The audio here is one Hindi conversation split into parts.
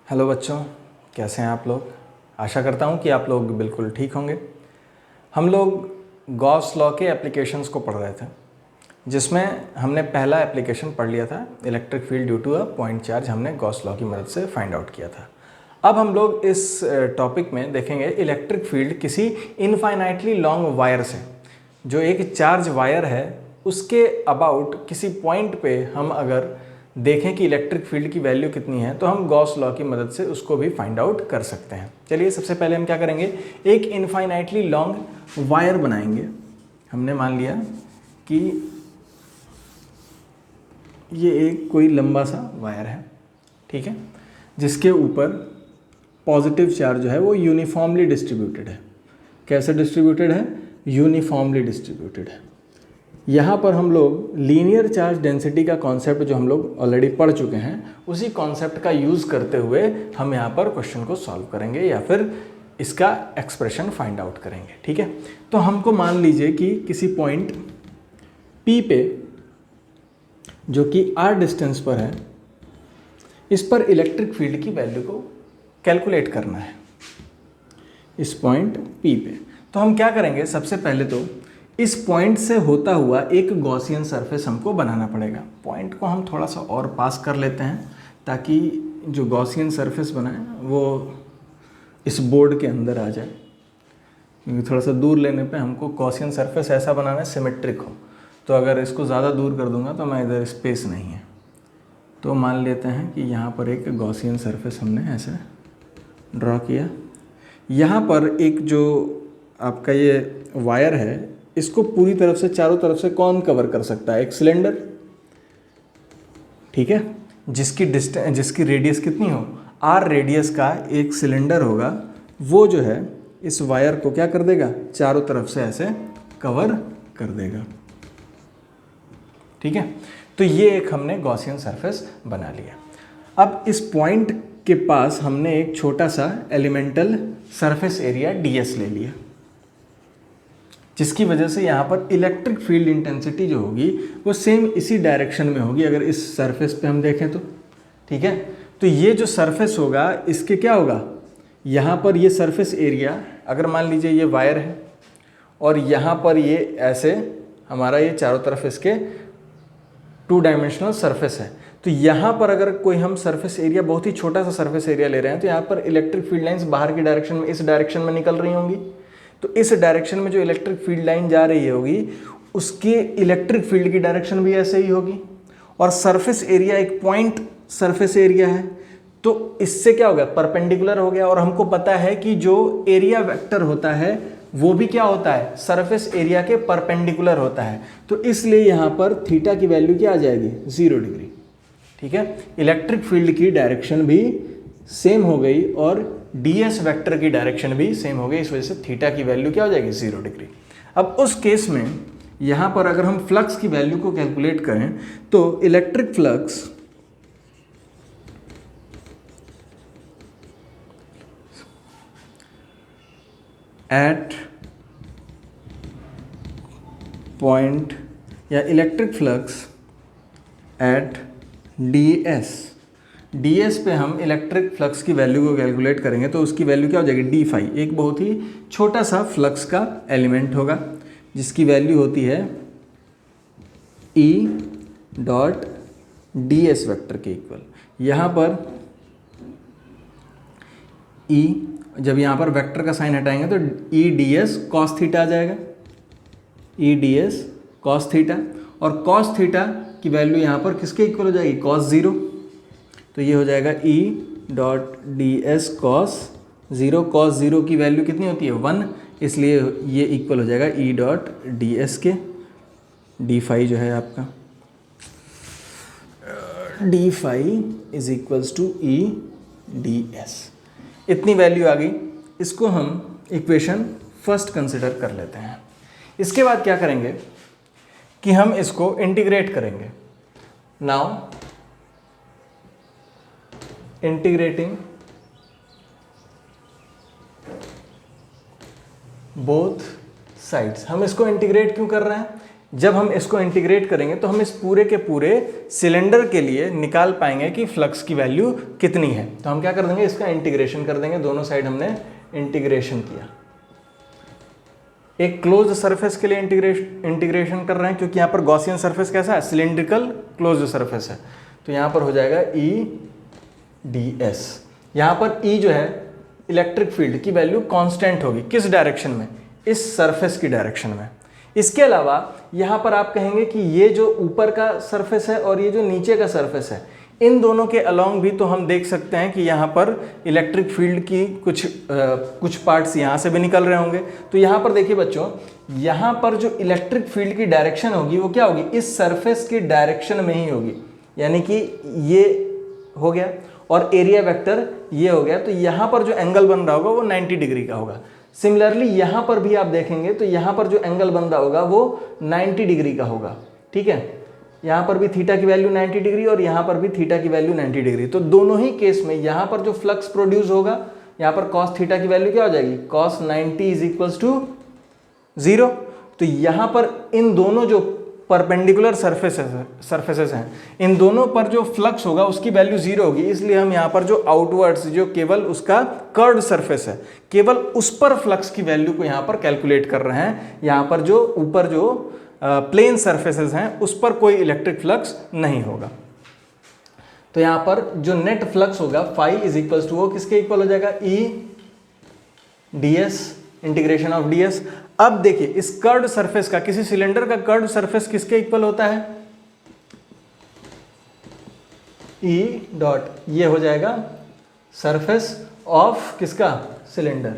हेलो बच्चों, कैसे हैं आप लोग। आशा करता हूं कि आप लोग बिल्कुल ठीक होंगे। हम लोग गॉस लॉ के एप्लीकेशंस को पढ़ रहे थे, जिसमें हमने पहला एप्लीकेशन पढ़ लिया था, electric field due to a point charge. हमने गॉस लॉ की मदद से फाइंड आउट किया था। अब हम लोग इस टॉपिक में देखेंगे इलेक्ट्रिक फील्ड किसी इनफाइनाइटली लॉन्ग वायर से, जो एक चार्ज वायर है, उसके अबाउट किसी पॉइंट पे हम अगर देखें कि इलेक्ट्रिक फील्ड की वैल्यू कितनी है, तो हम गॉस लॉ की मदद से उसको भी फाइंड आउट कर सकते हैं। चलिए सबसे पहले हम क्या करेंगे, एक इनफाइनाइटली लॉन्ग वायर बनाएंगे। हमने मान लिया कि ये एक कोई लंबा सा वायर है, ठीक है, जिसके ऊपर पॉजिटिव चार्ज जो है वो यूनिफॉर्मली डिस्ट्रीब्यूटेड है। कैसे डिस्ट्रीब्यूटेड है? यूनिफॉर्मली डिस्ट्रीब्यूटेड है। यहाँ पर हम लोग लीनियर चार्ज डेंसिटी का कॉन्सेप्ट जो हम लोग ऑलरेडी पढ़ चुके हैं, उसी कॉन्सेप्ट का यूज़ करते हुए हम यहाँ पर क्वेश्चन को सॉल्व करेंगे या फिर इसका एक्सप्रेशन फाइंड आउट करेंगे, ठीक है। तो हमको मान लीजिए कि किसी पॉइंट P पे, जो कि r डिस्टेंस पर है, इस पर इलेक्ट्रिक फील्ड की वैल्यू को कैलकुलेट करना है, इस पॉइंट P पे। तो हम क्या करेंगे, सबसे पहले तो इस पॉइंट से होता हुआ एक गॉसियन सरफेस हमको बनाना पड़ेगा। पॉइंट को हम थोड़ा सा और पास कर लेते हैं, ताकि जो गॉसियन सरफेस बनाए वो इस बोर्ड के अंदर आ जाए, क्योंकि थोड़ा सा दूर लेने पे हमको गॉसियन सरफेस ऐसा बनाना है सिमेट्रिक हो। तो अगर इसको ज़्यादा दूर कर दूंगा तो मैं इधर स्पेस नहीं है। तो मान लेते हैं कि यहाँ पर एक गॉसियन सरफेस हमने ऐसे ड्रॉ किया। यहाँ पर एक जो आपका ये वायर है, इसको पूरी तरफ से, चारों तरफ से कौन कवर कर सकता है? एक सिलेंडर, ठीक है, जिसकी रेडियस कितनी हो, r रेडियस का एक सिलेंडर होगा। वो जो है इस वायर को क्या कर देगा, चारों तरफ से ऐसे कवर कर देगा, ठीक है। तो ये एक हमने गॉसियन सरफेस बना लिया। अब इस पॉइंट के पास हमने एक छोटा सा एलिमेंटल सरफेस एरिया ds ले लिया, जिसकी वजह से यहाँ पर इलेक्ट्रिक फील्ड इंटेंसिटी जो होगी वो सेम इसी डायरेक्शन में होगी, अगर इस सरफेस पे हम देखें तो, ठीक है। तो ये जो सरफेस होगा, इसके क्या होगा, यहाँ पर ये सरफेस एरिया, अगर मान लीजिए ये वायर है और यहाँ पर ये ऐसे हमारा ये चारों तरफ इसके 2 डायमेंशनल सरफेस है, तो यहाँ पर अगर कोई हम सरफेस एरिया, बहुत ही छोटा सा सरफेस एरिया ले रहे हैं, तो यहाँ पर इलेक्ट्रिक फील्ड लाइंस बाहर की डायरेक्शन में, इस डायरेक्शन में निकल रही होंगी। तो इस डायरेक्शन में जो इलेक्ट्रिक फील्ड लाइन जा रही होगी, उसकी इलेक्ट्रिक फील्ड की डायरेक्शन भी ऐसे ही होगी। और सरफेस एरिया एक पॉइंट सरफेस एरिया है, तो इससे क्या हो गया, परपेंडिकुलर हो गया। और हमको पता है कि जो एरिया वेक्टर होता है वो भी क्या होता है, सरफेस एरिया के परपेंडिकुलर होता है। तो इसलिए यहाँ पर थीटा की वैल्यू क्या आ जाएगी, 0 डिग्री, ठीक है। इलेक्ट्रिक फील्ड की डायरेक्शन भी सेम हो गई और ds वेक्टर की डायरेक्शन भी सेम हो गई, इस वजह से थीटा की वैल्यू क्या हो जाएगी, 0 डिग्री। अब उस केस में यहाँ पर अगर हम फ्लक्स की वैल्यू को कैलकुलेट करें, तो इलेक्ट्रिक फ्लक्स एट पॉइंट, या इलेक्ट्रिक फ्लक्स एट ds पे हम इलेक्ट्रिक फ्लक्स की वैल्यू को कैलकुलेट करेंगे, तो उसकी वैल्यू क्या हो जाएगी, d फाई। एक बहुत ही छोटा सा फ्लक्स का एलिमेंट होगा, जिसकी वैल्यू होती है E डॉट ds वेक्टर के इक्वल। यहाँ पर E, जब यहाँ पर वेक्टर का साइन हटाएंगे तो E ds cos थीटा आ जाएगा, E ds cos थीटा। और cos थीटा की वैल्यू यहाँ पर किसके इक्वल हो जाएगी, cos 0। तो ये हो जाएगा E dot ds cos 0। cos 0 की वैल्यू कितनी होती है, 1, इसलिए ये इक्वल हो जाएगा E डॉट ds के। d फाई जो है आपका, d phi is equals to E ds। इतनी वैल्यू आ गई, इसको हम इक्वेशन फर्स्ट कंसिडर कर लेते हैं। इसके बाद क्या करेंगे कि हम इसको इंटीग्रेट करेंगे। Now integrating both sides. हम इसको इंटीग्रेट क्यों कर रहे हैं, जब हम इसको इंटीग्रेट करेंगे तो हम इस पूरे के पूरे सिलेंडर के लिए निकाल पाएंगे कि फ्लक्स की वैल्यू कितनी है। तो हम क्या कर देंगे, इसका इंटीग्रेशन कर देंगे। दोनों साइड हमने इंटीग्रेशन किया। एक क्लोज्ड सरफेस के लिए इंटीग्रेशन कर रहे हैं, क्योंकि यहाँ पर गॉसियन सरफेस कैसा है, सिलिंड्रिकल क्लोज्ड सरफेस है। तो यहाँ पर हो जाएगा EdS। यहाँ पर E जो है इलेक्ट्रिक फील्ड की वैल्यू कांस्टेंट होगी, किस डायरेक्शन में, इस सरफेस की डायरेक्शन में। इसके अलावा यहाँ पर आप कहेंगे कि ये जो ऊपर का सरफेस है और ये जो नीचे का सरफेस है, इन दोनों के अलोंग भी तो हम देख सकते हैं कि यहाँ पर इलेक्ट्रिक फील्ड की कुछ पार्ट्स यहाँ से भी निकल रहे होंगे। तो यहाँ पर देखिए बच्चों, यहाँ पर जो इलेक्ट्रिक फील्ड की डायरेक्शन होगी वो क्या होगी, इस सरफेस की डायरेक्शन में ही होगी, यानी कि ये हो गया और एरिया वेक्टर ये हो गया। तो यहाँ पर जो एंगल बन रहा होगा वो 90 डिग्री का होगा। सिमिलरली यहाँ पर भी आप देखेंगे तो यहाँ पर जो एंगल बन रहा होगा वो 90 डिग्री का होगा। ठीक है, यहाँ पर भी थीटा की वैल्यू 90 डिग्री और यहाँ पर भी थीटा की वैल्यू 90 डिग्री। तो दोनों ही केस में यहाँ पर जो फ्लक्स प्रोड्यूस होगा, यहाँ पर कॉस थीटा की वैल्यू क्या हो जाएगी, कॉस 90 इज इक्वल्स टू 0। तो यहाँ पर इन दोनों जो परपेंडिकुलर सरफेसेस हैं, इन दोनों पर जो फ्लक्स होगा उसकी वैल्यू 0 होगी। इसलिए हम यहाँ पर जो आउटवर्ड्स, जो केवल उसका कर्व्ड सरफेस है, केवल उस पर फ्लक्स की वैल्यू को यहाँ पर कैलकुलेट कर रहे हैं। यहाँ पर जो ऊपर जो प्लेन सरफेसेस हैं उस पर कोई इलेक्ट्रिक फ्लक्स नहीं होगा। तो यहाँ पर जो नेट फ्लक्स होगा फाई इज इक्वल्स टू, वो किसके इक्वल हो जाएगा, EdS, इंटीग्रेशन ऑफ ds। अब देखिए इस कर्व्ड सरफेस का, किसी सिलेंडर का कर्व्ड सरफेस किसके इक्वल होता है, E डॉट, ये हो जाएगा सरफेस ऑफ किसका, सिलेंडर।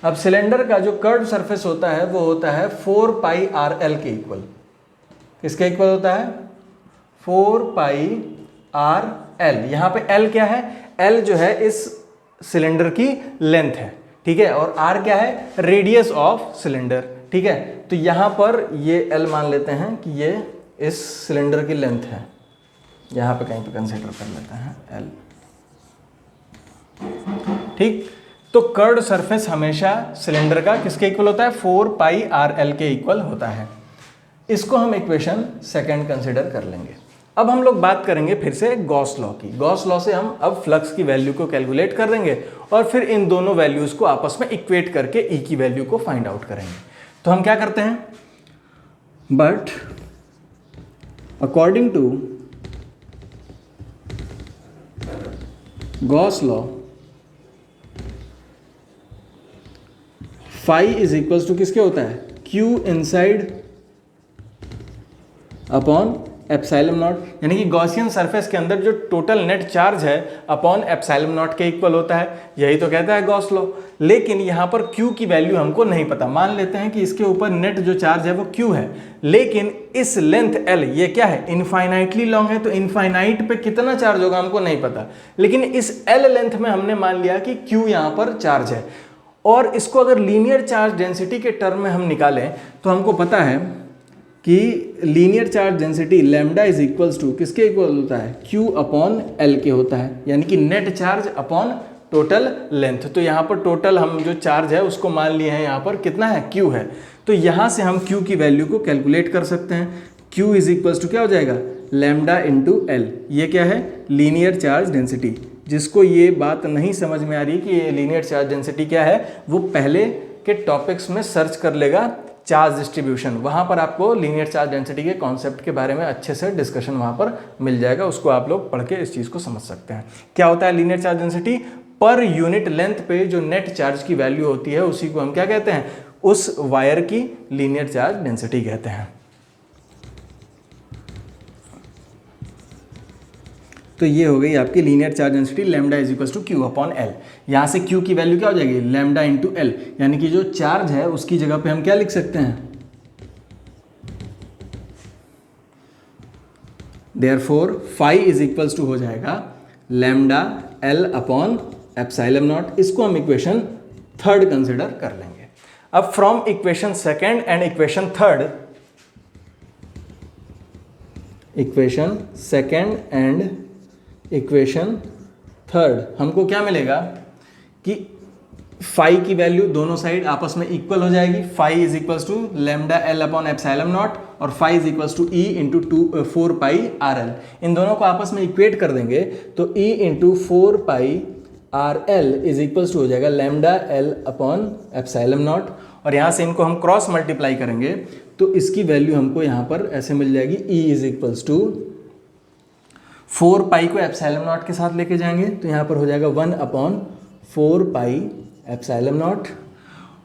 अब सिलेंडर का जो कर्व्ड सरफेस होता है वो होता है 4 पाई RL के इक्वल। किसके इक्वल होता है, 4 पाई RL। यहां पे L क्या है, L जो है इस सिलेंडर की लेंथ है, ठीक है, और R क्या है, रेडियस ऑफ सिलेंडर। ठीक है, तो यहां पर ये L मान लेते हैं कि ये इस सिलेंडर की लेंथ है। यहां पे कहीं पे कंसीडर कर लेते हैं L। ठीक, तो कर्व्ड सरफेस हमेशा सिलेंडर का किसके इक्वल होता है, 4 पाई RL के इक्वल होता है। इसको हम इक्वेशन सेकंड कंसीडर कर लेंगे। अब हम लोग बात करेंगे फिर से गॉस लॉ की। गॉस लॉ से हम अब फ्लक्स की वैल्यू को कैलकुलेट कर देंगे और फिर इन दोनों वैल्यूज को आपस में इक्वेट करके E की वैल्यू को फाइंड आउट करेंगे। तो हम क्या करते हैं, but according to Gauss law phi is equals to किसके होता है, Q inside upon epsilon naught, यानी कि गॉसियन सरफेस के अंदर जो टोटल नेट चार्ज है अपॉन एप्सिलॉन नॉट के इक्वल होता है। यही तो कहता है गॉस लॉ। लेकिन यहाँ पर Q की वैल्यू हमको नहीं पता। मान लेते हैं कि इसके ऊपर नेट जो चार्ज है वो Q है, लेकिन इस लेंथ L ये क्या है, इनफाइनाइटली लॉन्ग है। तो इनफाइनाइट पे कितना चार्ज होगा हमको नहीं पता, लेकिन इस L लेंथ में हमने मान लिया कि Q यहाँ पर चार्ज है। और इसको अगर लीनियर चार्ज डेंसिटी के टर्म में हम निकालें तो हमको पता है कि linear charge density lambda is equals to किसके इक्वल होता है, Q अपॉन L के होता है, यानी कि net charge upon total length. तो यहाँ पर टोटल हम जो चार्ज है उसको मान लिए हैं यहाँ पर कितना है, Q है। तो यहाँ से हम Q की वैल्यू को कैलकुलेट कर सकते हैं। Q इज इक्वल्स टू क्या हो जाएगा, लैम्डा इंटू L। ये क्या है, लीनियर चार्ज डेंसिटी। जिसको ये बात नहीं समझ में आ रही कि ये लीनियर चार्ज डेंसिटी क्या है, वो पहले के टॉपिक्स में सर्च कर लेगा चार्ज डिस्ट्रीब्यूशन। वहाँ पर आपको लीनियर चार्ज डेंसिटी के कॉन्सेप्ट के बारे में अच्छे से डिस्कशन वहाँ पर मिल जाएगा। उसको आप लोग पढ़ के इस चीज़ को समझ सकते हैं। क्या होता है linear charge density, per unit length पे जो नेट चार्ज की वैल्यू होती है उसी को हम क्या कहते हैं, उस वायर की लीनियर चार्ज डेंसिटी कहते हैं। तो ये हो गई आपकी linear charge density lambda is equals to Q upon L। यहाँ से Q की वैल्यू क्या हो जाएगी, लैम्डा इंटू L, यानी कि जो चार्ज है उसकी जगह पे हम क्या लिख सकते हैं, therefore phi is equals to हो जाएगा lambda L upon epsilon naught. इसको हम इक्वेशन थर्ड कंसिडर कर लेंगे। अब from equation second and equation third, equation second and equation third हमको क्या मिलेगा कि फाई की वैल्यू दोनों साइड आपस में इक्वल हो जाएगी। Phi is equals to lambda L upon epsilon naught और phi is equals to E into 4 pi R L. इन दोनों को आपस में इक्वेट कर देंगे तो E into 4 pi R L is equals to हो जाएगा lambda L upon epsilon naught, और यहाँ से इनको हम क्रॉस मल्टीप्लाई करेंगे तो इसकी वैल्यू हमको यहाँ पर ऐसे मिल जाएगी, ई इज इक्वल्स टू 4 पाई को एप्सिलॉन नॉट के साथ लेके जाएंगे तो यहाँ पर हो जाएगा 1 अपॉन 4 पाई एप्सिलॉन नॉट,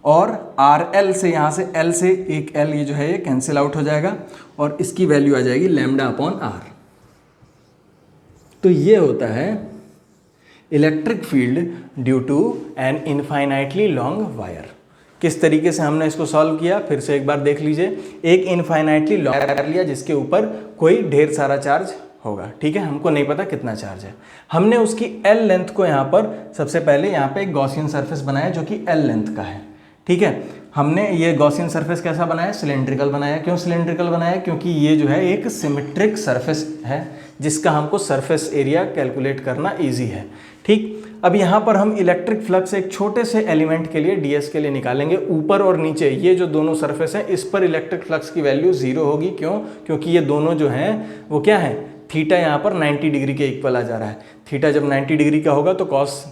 और आर एल से यहाँ से एल से एक एल ये जो है ये कैंसिल आउट हो जाएगा और इसकी वैल्यू आ जाएगी लैम्डा अपॉन आर। तो ये होता है electric field due to an infinitely long wire. किस तरीके से हमने इसको सॉल्व किया फिर से एक बार देख लीजिए। एक इनफाइनाइटली लॉन्ग वायर लिया जिसके ऊपर कोई ढेर सारा चार्ज होगा, ठीक है, हमको नहीं पता कितना चार्ज है। हमने उसकी एल लेंथ को यहाँ पर सबसे पहले यहाँ पे एक गॉसियन सरफेस बनाया जो कि एल लेंथ का है, ठीक है। हमने ये गॉसियन सरफेस कैसा बनाया, सिलेंड्रिकल बनाया। क्यों सिलेंड्रिकल बनाया, क्योंकि ये जो है एक सिमेट्रिक सरफेस है जिसका हमको सरफेस एरिया कैलकुलेट करना ईजी है, ठीक। अब यहाँ पर हम इलेक्ट्रिक फ्लक्स एक छोटे से एलिमेंट के लिए ds के लिए निकालेंगे। ऊपर और नीचे ये जो दोनों सरफेस हैं इस पर इलेक्ट्रिक फ्लक्स की वैल्यू 0 होगी। क्यों, क्योंकि ये दोनों जो हैं वो क्या है, थीटा यहाँ पर 90 डिग्री के इक्वल आ जा रहा है। थीटा जब 90 डिग्री का होगा तो कॉस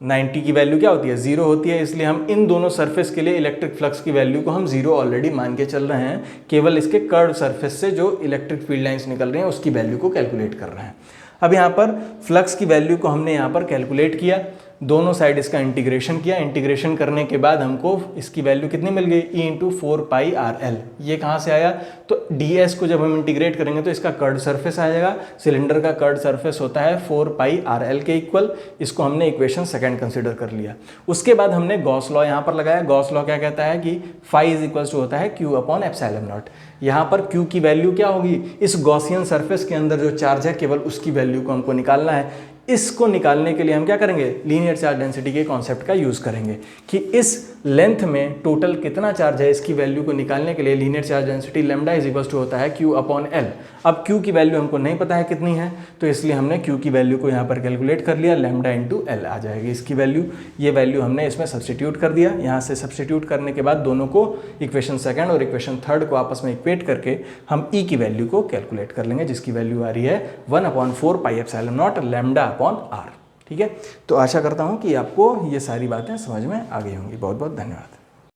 90 की वैल्यू क्या होती है, 0 होती है। इसलिए हम इन दोनों सरफेस के लिए इलेक्ट्रिक फ्लक्स की वैल्यू को हम 0 ऑलरेडी मान के चल रहे हैं। केवल इसके कर्व सरफेस से जो इलेक्ट्रिक फील्ड लाइंस निकल रही हैं उसकी वैल्यू को कैलकुलेट कर रहे हैं। अब यहाँ पर फ्लक्स की वैल्यू को हमने यहाँ पर कैलकुलेट किया, दोनों साइड इसका इंटीग्रेशन किया। इंटीग्रेशन करने के बाद हमको इसकी वैल्यू कितनी मिल गई, ई इंटू 4 पाई आर एल। ये कहाँ से आया, तो ds को जब हम इंटीग्रेट करेंगे तो इसका कर्ड सरफेस आ जाएगा। सिलेंडर का कर्ड सरफेस होता है 4 पाई आर एल के इक्वल। इसको हमने इक्वेशन सेकंड कंसिडर कर लिया। उसके बाद हमने गॉस लॉ यहाँ पर लगाया। गॉस लॉ क्या कहता है कि फाई इज इक्वल्स टू होता है क्यू अपॉन एप्सिलॉन नॉट। यहाँ पर क्यू की वैल्यू क्या होगी, इस गॉसियन सरफेस के अंदर जो चार्ज है केवल उसकी वैल्यू को हमको निकालना है। इसको निकालने के लिए हम क्या करेंगे, लीनियर चार्ज डेंसिटी के कॉन्सेप्ट का यूज़ करेंगे कि इस लेंथ में टोटल कितना चार्ज है। इसकी वैल्यू को निकालने के लिए linear charge density lambda is equals to होता है क्यू अपॉन एल। अब क्यू की वैल्यू हमको नहीं पता है कितनी है, तो इसलिए हमने क्यू की वैल्यू को यहाँ पर कैलकुलेट कर लिया। लैम्डा इंटू एल आ जाएगी इसकी वैल्यू। ये वैल्यू हमने इसमें सब्सटीट्यूट कर दिया। यहाँ से सब्सटीट्यूट करने के बाद दोनों को इक्वेशन सेकंड और इक्वेशन थर्ड को आपस में इक्वेट करके हम ई की वैल्यू को कैलकुलेट कर लेंगे, जिसकी वैल्यू आ रही है 1/4 pi epsilon naught lambda upon R. ठीक है, तो आशा करता हूँ कि आपको ये सारी बातें समझ में आ गई होंगी। बहुत बहुत धन्यवाद।